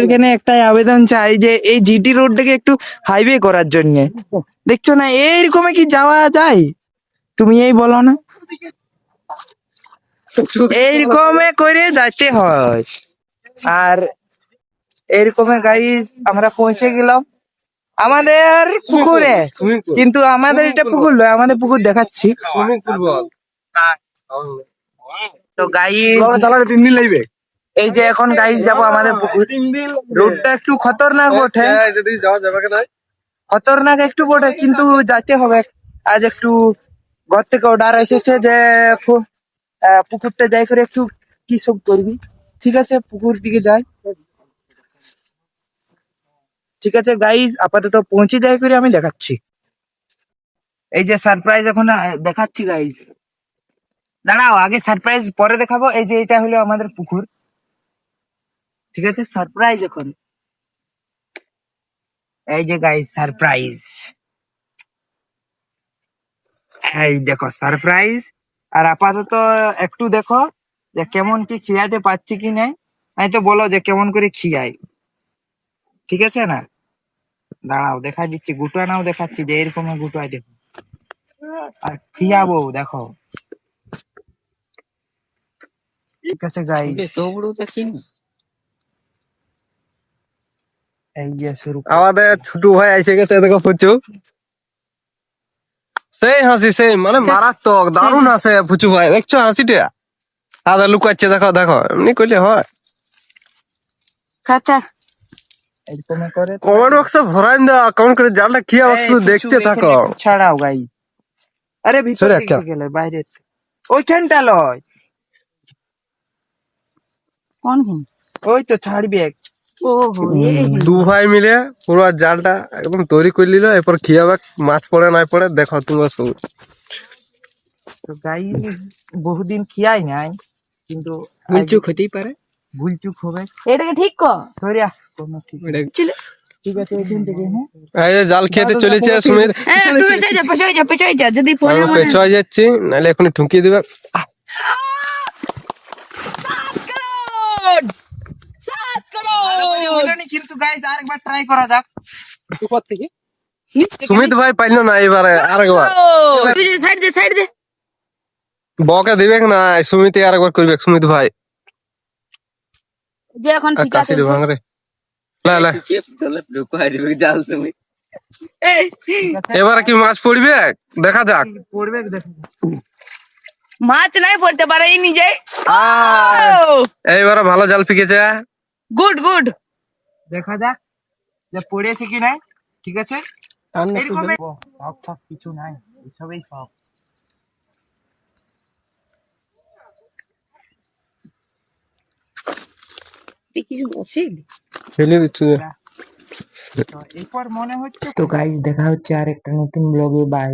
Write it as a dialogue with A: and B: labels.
A: এখানে একটাই আবেদন চাই যে এই জিটি রোডটাকে একটু হাইওয়ে করার জন্য। দেখছো না এইরকমে কি যাওয়া যায়? তুমি এই বলো না, এইরকমে করে যাইতে হয়। আর এইরকমে গাইস আমরা পৌঁছে গেলাম আমাদের পুকুরে, কিন্তু আমাদের এটা পুকুর নয়, আমাদের পুকুর দেখাচ্ছি। তো গাইস
B: 3 দিন লাগবে।
A: এই যে এখন গাইস যাবো আমাদের পুকুর। রোডটা একটু খতরনাক বটে,
B: যদি যাওয়া যাবে কি নাই?
A: খতরনাক একটু বটে, কিন্তু যাইতে হবে। আজ একটু ঘর থেকে অর্ডার এসেছে যে পুকুরটা যাই করে একটু কি সব করবি। ঠিক আছে, পুকুর দিকে যাই। ঠিক আছে গাইস, আপাতত পৌঁছে যাই করে আমি দেখাচ্ছি। এই যে সারপ্রাইজ এখন দেখাচ্ছি গাইস। দাঁড়াও, আগে সারপ্রাইজ পরে দেখাবো। এই যে এটা হলো আমাদের পুকুর। ঠিক আছে, সারপ্রাইজ এখন। এই যে গাইস সারপ্রাইজ, এই দেখো সারপ্রাইজ। আর আপাতত একটু দেখো যে কেমন কি খিয়াতে পাচ্ছি কি নাই। আমি তো বলো যে কেমন করে খিয়াই, ঠিক আছে না? দাঁড়াও দেখা দিচ্ছি, গুটানাও দেখাচ্ছি যে এরকম গুটাই দেখো। আর খিয়াবো দেখো। ঠিক আছে গাইস, এই যে শুরু
B: আমাদের ছোট ভাই এসে গেছে, দেখো পুচু। সেই হাসি, সেই মানে মারাত্মক দারুণ আছে পুচু ভাই, দেখছো হাসিটা? আদা লুকাচ্ছে, দেখো দেখো, এমনি করলে হয়?
A: এরকম করে
B: কমেন্ট বক্সে ভরাই দাও কেমন করে জালটা কি অবস্থা দেখতে থাকো।
A: ছাড়াও গাই। আরে ভিতর
B: সরে
A: দিকে গেলে বাইরে ওইখানটা লয়।
C: কোন
A: ওই তো ছাড়বি এক।
B: দু ভাই মিলে পুরো জালটা একদম তৈরি করে নিল, এরপর খিয়াবে। মাছ পড়ে নাই পড়ে দেখো তোমরা সব।
A: তো গাই বহুদিন খিয়াই নাই, কিন্তু
C: ভুলচুক হতেই পারে।
A: ভুলচুক হবে।
C: এটাকে ঠিক কর।
A: ধরিয়া কোনো ঠিক নেই। ঠিক আছে এখান থেকে। হ্যাঁ
B: এই যে জাল খেতে চলেছে সুমিত।
C: একটু পেছাই যা যদি
B: আমি পেছায় যাচ্ছি, নাহলে এখনই ঠুকিয়ে দিবে।
A: কিন্তু গাইস আরেকবার ট্রাই করা যাক। উপর থেকে
B: সুমিত ভাই পাইল না এবারে, আরেকবার
C: সাইড দে
B: বকে দিবে না। সুমিত আরেকবার করবে, সুমিত ভাই।
C: যে এখন ঠিক আছে।
B: কাশি ভাঙরে লা লা। এবারে কি মাছ পড়বে দেখা যাক।
A: পড়বে দেখো।
C: মাছ নাই পড়তে পারে এই নিজে।
B: এইবারে ভালো জাল ফিকেছে।
C: গুড
A: দেখা যাক যে পড়েছে কি নাই। ঠিক আছে, এরকম সব কিছু নাই, এসবই সব।
C: কিছু আছে
B: ফেলে দিচ্ছি।
A: এরপর মনে হচ্ছে। তো গাইস দেখা হচ্ছে আর একটা নতুন ব্লগে। বাই।